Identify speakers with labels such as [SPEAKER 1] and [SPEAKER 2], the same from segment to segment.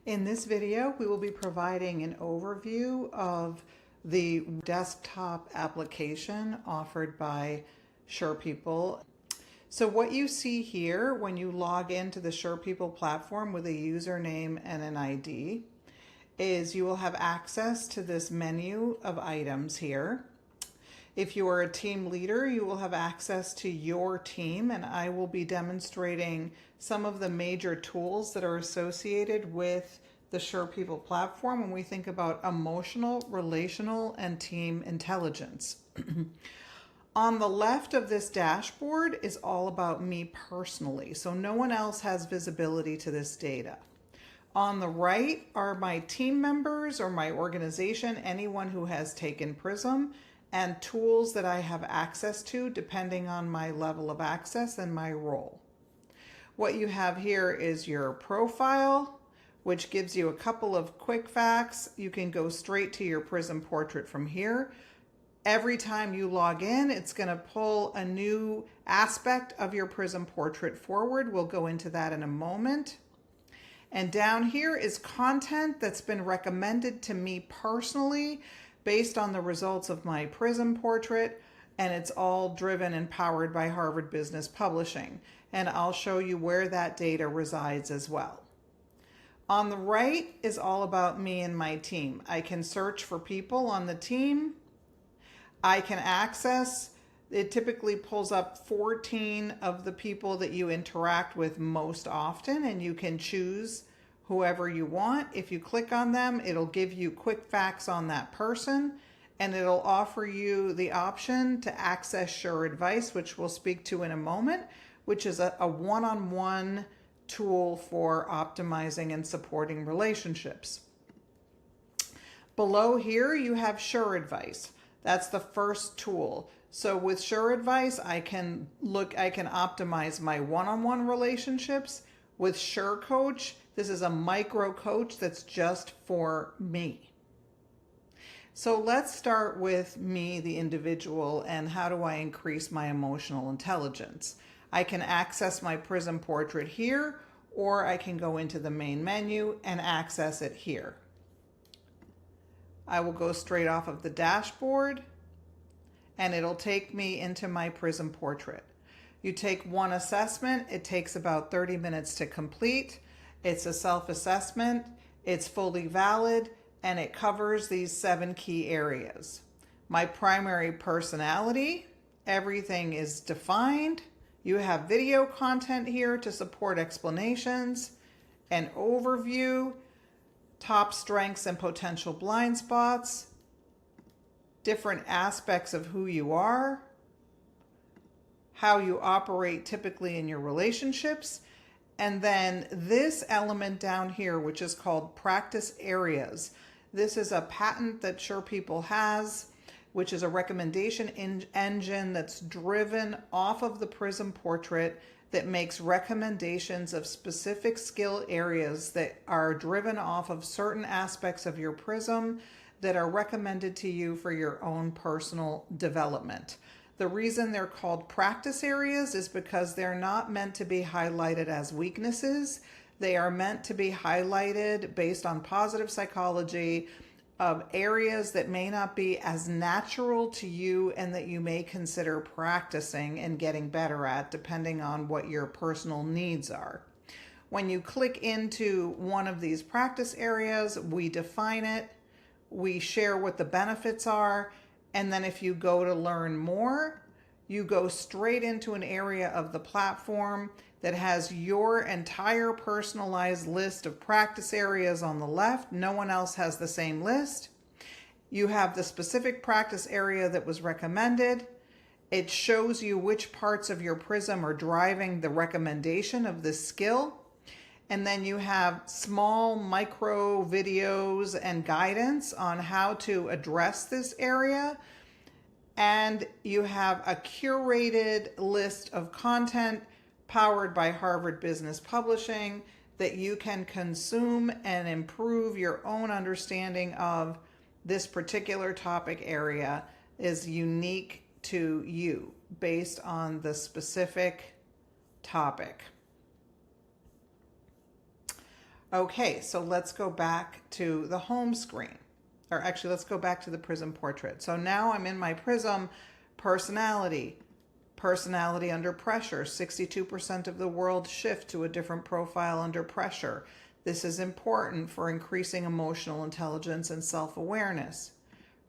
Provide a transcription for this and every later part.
[SPEAKER 1] In this video, we will be providing an overview of the desktop application offered by SurePeople. So what you see here when you log into the SurePeople platform with a username and an ID is you will have access to this menu of items here. If you are a team leader, you will have access to your team, and I will be demonstrating some of the major tools that are associated with the SurePeople platform when we think about emotional, relational, and team intelligence. On the left of this dashboard is all about me personally, so no one else has visibility to this data. On the right are my team members or my organization, anyone who has taken Prism, and tools that I have access to depending on my level of access and my role. What you have here is your profile, which gives you a couple of quick facts. You can go straight to your Prism portrait from here. Every time you log in, it's going to pull a new aspect of your Prism portrait forward. We'll go into that in a moment. And down here is content that's been recommended to me personally based on the results of my Prism portrait, and it's all driven and powered by Harvard Business Publishing. And I'll show you where that data resides as well. On the right is all about me and my team. I can search for people on the team. I can access, it typically pulls up 14 of the people that you interact with most often, and you can choose whoever you want. If you click on them, it'll give you quick facts on that person, and it'll offer you the option to access Sure Advice, which we'll speak to in a moment, which is a one-on-one tool for optimizing and supporting relationships. Below here, you have Sure Advice. That's the first tool. So with Sure Advice, I can optimize my one-on-one relationships. With Sure Coach, this is a micro coach that's just for me. So let's start with me, the individual, and how do I increase my emotional intelligence? I can access my Prism portrait here, or I can go into the main menu and access it here. I will go straight off of the dashboard, and it'll take me into my Prism portrait. You take one assessment. It takes about 30 minutes to complete. It's a self-assessment. It's fully valid, and it covers these 7 key areas. My primary personality, everything is defined. You have video content here to support explanations, an overview, top strengths and potential blind spots, different aspects of who you are, how you operate typically in your relationships, and then this element down here, which is called practice areas. This is a patent that SurePeople has, which is a recommendation engine that's driven off of the Prism portrait that makes recommendations of specific skill areas that are driven off of certain aspects of your Prism that are recommended to you for your own personal development. The reason they're called practice areas is because they're not meant to be highlighted as weaknesses. They are meant to be highlighted based on positive psychology of areas that may not be as natural to you and that you may consider practicing and getting better at depending on what your personal needs are. When you click into one of these practice areas, we define it, we share what the benefits are, and then if you go to learn more, you go straight into an area of the platform that has your entire personalized list of practice areas on the left. No one else has the same list. You have the specific practice area that was recommended. It shows you which parts of your Prism are driving the recommendation of this skill. And then you have small micro videos and guidance on how to address this area. And you have a curated list of content powered by Harvard Business Publishing that you can consume and improve your own understanding of this particular topic area is unique to you based on the specific topic. Okay, so let's go back to the home screen. Or actually, let's go back to the Prism portrait. So now I'm in my Prism personality. Personality under pressure. 62% of the world shift to a different profile under pressure. This is important for increasing emotional intelligence and self-awareness.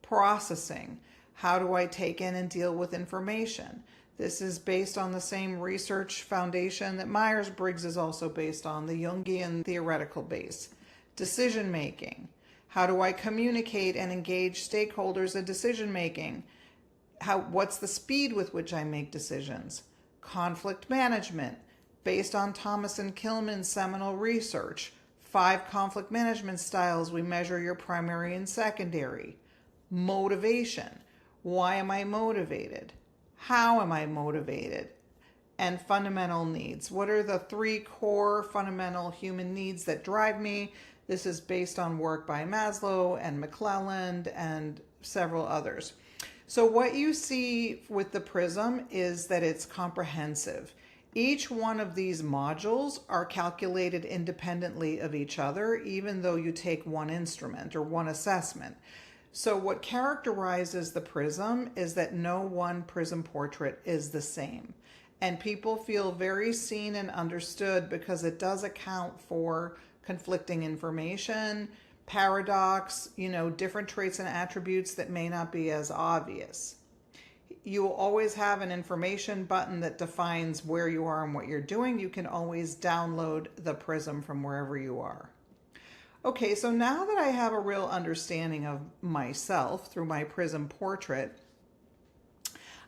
[SPEAKER 1] Processing. How do I take in and deal with information? This is based on the same research foundation that Myers-Briggs is also based on, the Jungian theoretical base. Decision making. How do I communicate and engage stakeholders in decision making? What's the speed with which I make decisions? Conflict management, based on Thomas and Kilman's seminal research. 5 conflict management styles. We measure your primary and secondary. Motivation. Why am I motivated? How am I motivated? And fundamental needs. What are the 3 core fundamental human needs that drive me? This is based on work by Maslow and McClelland and several others. So what you see with the Prism is that it's comprehensive. Each one of these modules are calculated independently of each other, even though you take one instrument or one assessment. So what characterizes the Prism is that no one Prism portrait is the same. And people feel very seen and understood because it does account for conflicting information, paradox, different traits and attributes that may not be as obvious. You will always have an information button that defines where you are and what you're doing. You can always download the Prism from wherever you are. Okay, so now that I have a real understanding of myself through my Prism portrait,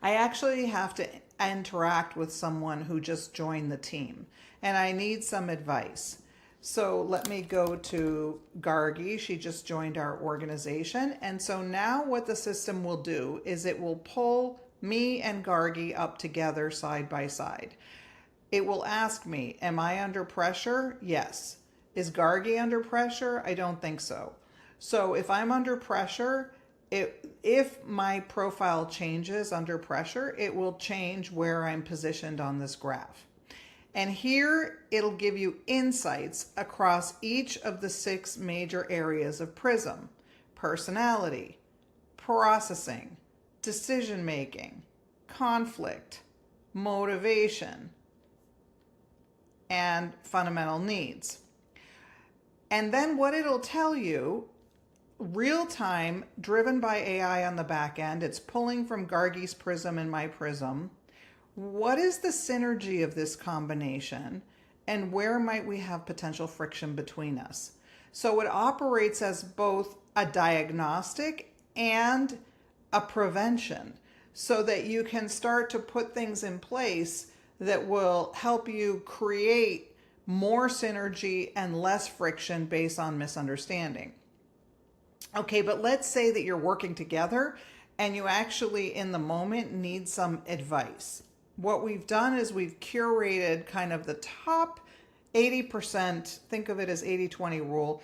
[SPEAKER 1] I actually have to interact with someone who just joined the team, and I need some advice. So let me go to Gargi. She just joined our organization. And so now what the system will do is it will pull me and Gargi up together side by side. It will ask me, am I under pressure? Yes. Is Gargi under pressure? I don't think so. So if I'm under pressure, if my profile changes under pressure, it will change where I'm positioned on this graph. And here it'll give you insights across each of the 6 major areas of Prism: personality, processing, decision making, conflict, motivation, and fundamental needs. And then what it'll tell you, real time, driven by AI on the back end, it's pulling from Gargi's Prism and my Prism. What is the synergy of this combination, and where might we have potential friction between us? So it operates as both a diagnostic and a prevention, so that you can start to put things in place that will help you create more synergy and less friction based on misunderstanding. Okay, but let's say that you're working together and you actually in the moment need some advice. What we've done is we've curated kind of the top 80%, think of it as 80-20 rule,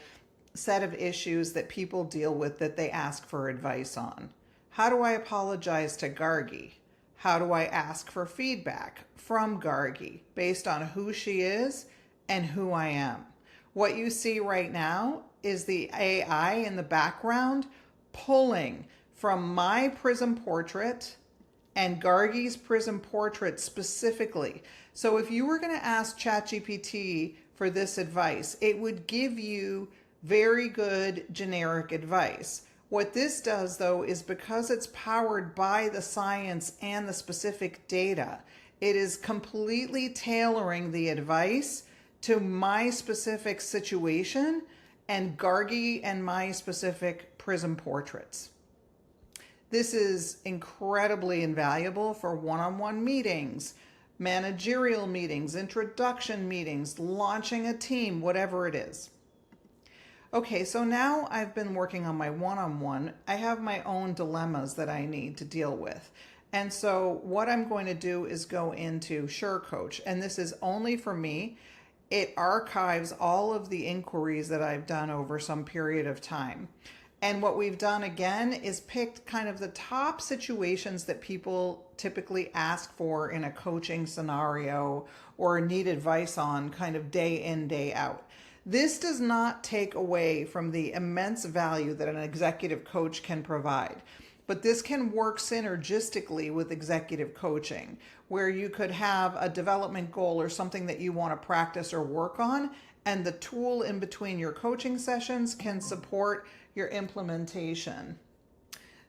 [SPEAKER 1] set of issues that people deal with that they ask for advice on. How do I apologize to Gargi? How do I ask for feedback from Gargi based on who she is and who I am? What you see right now is the AI in the background pulling from my Prism portrait and Gargi's Prism portrait specifically. So if you were going to ask ChatGPT for this advice, it would give you very good generic advice. What this does, though, is because it's powered by the science and the specific data, it is completely tailoring the advice to my specific situation and Gargi and my specific Prism portraits. This is incredibly invaluable for one-on-one meetings, managerial meetings, introduction meetings, launching a team, whatever it is. Okay, so now I've been working on my one-on-one. I have my own dilemmas that I need to deal with. And so what I'm going to do is go into SureCoach, and this is only for me. It archives all of the inquiries that I've done over some period of time. And what we've done again is picked kind of the top situations that people typically ask for in a coaching scenario or need advice on kind of day in, day out. This does not take away from the immense value that an executive coach can provide, but this can work synergistically with executive coaching, where you could have a development goal or something that you want to practice or work on, and the tool in between your coaching sessions can support your implementation.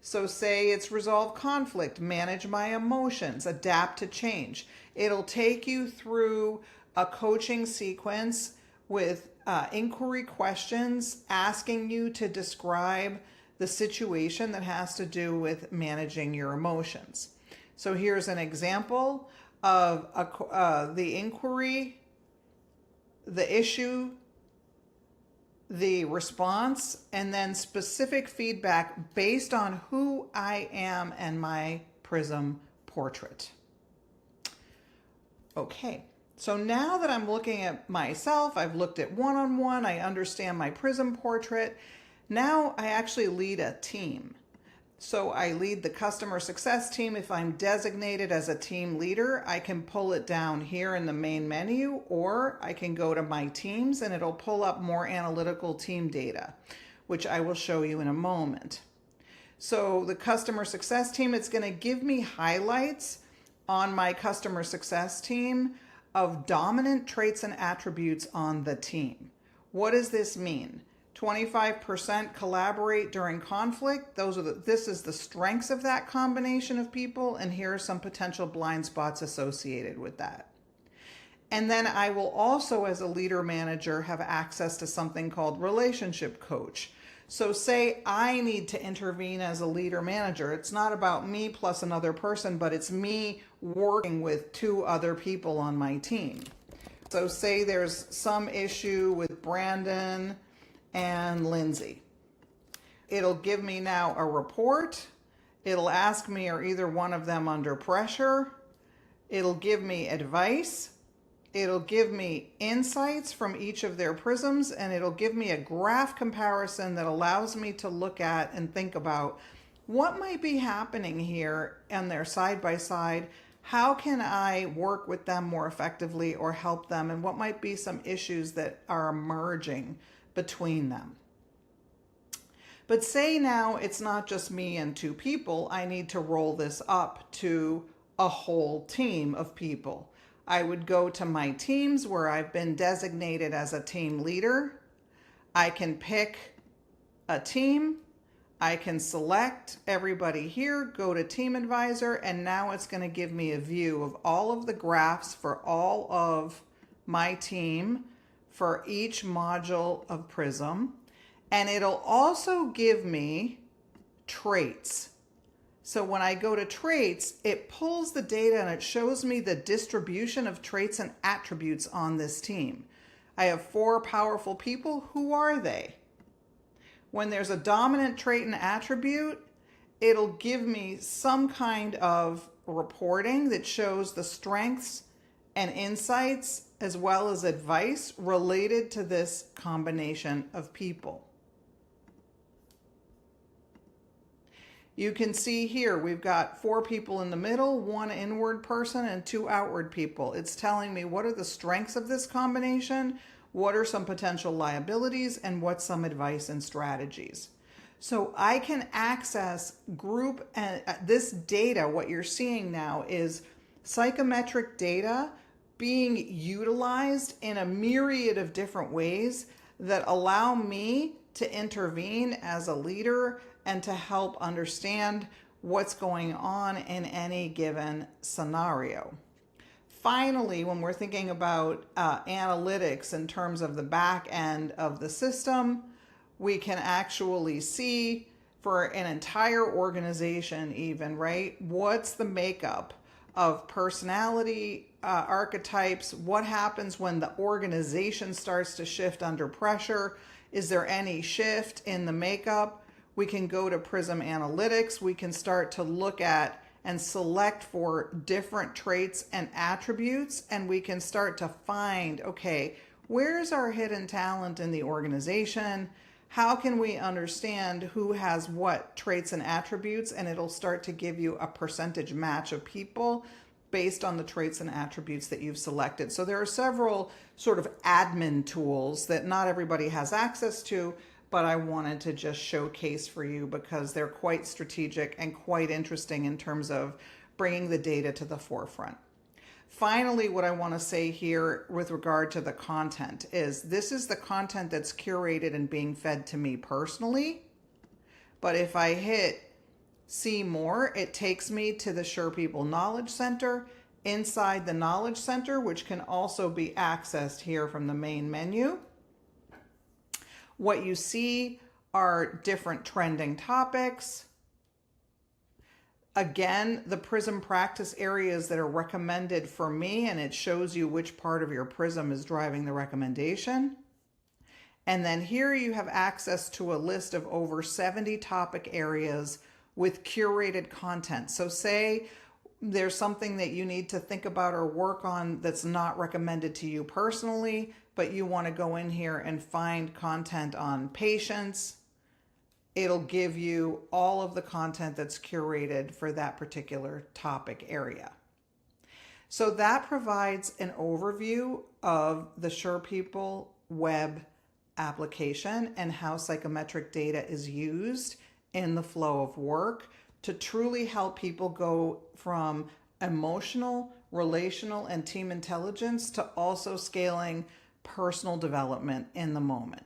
[SPEAKER 1] So say it's resolve conflict, manage my emotions, adapt to change. It'll take you through a coaching sequence with inquiry questions asking you to describe the situation that has to do with managing your emotions. So here's an example of the inquiry, the issue, the response, and then specific feedback based on who I am and my Prism portrait. Okay, so now that I'm looking at myself, I've looked at one-on-one, I understand my Prism portrait. Now I actually lead a team. So I lead the customer success team. If I'm designated as a team leader, I can pull it down here in the main menu, or I can go to my teams and it'll pull up more analytical team data, which I will show you in a moment. So the customer success team, it's going to give me highlights on my customer success team of dominant traits and attributes on the team. What does this mean? 25% collaborate during conflict. This is the strengths of that combination of people, and here are some potential blind spots associated with that. And then I will also, as a leader manager, have access to something called relationship coach. So say I need to intervene as a leader manager. It's not about me plus another person, but it's me working with two other people on my team. So say there's some issue with Brandon and Lindsay. It'll give me now a report. It'll ask me, are either one of them under pressure? It'll give me advice. It'll give me insights from each of their prisms, and it'll give me a graph comparison that allows me to look at and think about what might be happening here and they're side by side. How can I work with them more effectively or help them? And what might be some issues that are emerging between them? But say now it's not just me and two people. I need to roll this up to a whole team of people. I would go to my teams where I've been designated as a team leader. I can pick a team. I can select everybody here, go to Team Advisor, and now it's going to give me a view of all of the graphs for all of my team for each module of Prism. And it'll also give me traits. So when I go to traits, it pulls the data and it shows me the distribution of traits and attributes on this team. I have 4 powerful people. Who are they? When there's a dominant trait and attribute, it'll give me some kind of reporting that shows the strengths and insights as well as advice related to this combination of people. You can see here we've got 4 people in the middle, 1 inward person and 2 outward people. It's telling me what are the strengths of this combination, what are some potential liabilities, and what's some advice and strategies. So I can access group and this data. What you're seeing now is psychometric data being utilized in a myriad of different ways that allow me to intervene as a leader and to help understand what's going on in any given scenario. Finally, when we're thinking about analytics in terms of the back end of the system, we can actually see for an entire organization even, right? What's the makeup of personality archetypes? What happens when the organization starts to shift under pressure? Is there any shift in the makeup? We can go to Prism Analytics. We can start to look at and select for different traits and attributes, and we can start to find, okay, where's our hidden talent in the organization? How can we understand who has what traits and attributes? And it'll start to give you a percentage match of people based on the traits and attributes that you've selected. So there are several sort of admin tools that not everybody has access to, but I wanted to just showcase for you because they're quite strategic and quite interesting in terms of bringing the data to the forefront. Finally, what I want to say here with regard to the content is this is the content that's curated and being fed to me personally. But if I hit see more, it takes me to the SurePeople Knowledge Center. Inside the Knowledge Center, which can also be accessed here from the main menu, what you see are different trending topics. Again, the Prism practice areas that are recommended for me, and it shows you which part of your Prism is driving the recommendation. And then here you have access to a list of over 70 topic areas with curated content. So say there's something that you need to think about or work on that's not recommended to you personally, but you want to go in here and find content on patience. It'll give you all of the content that's curated for that particular topic area. So that provides an overview of the SurePeople web application and how psychometric data is used in the flow of work to truly help people go from emotional, relational, and team intelligence to also scaling personal development in the moment.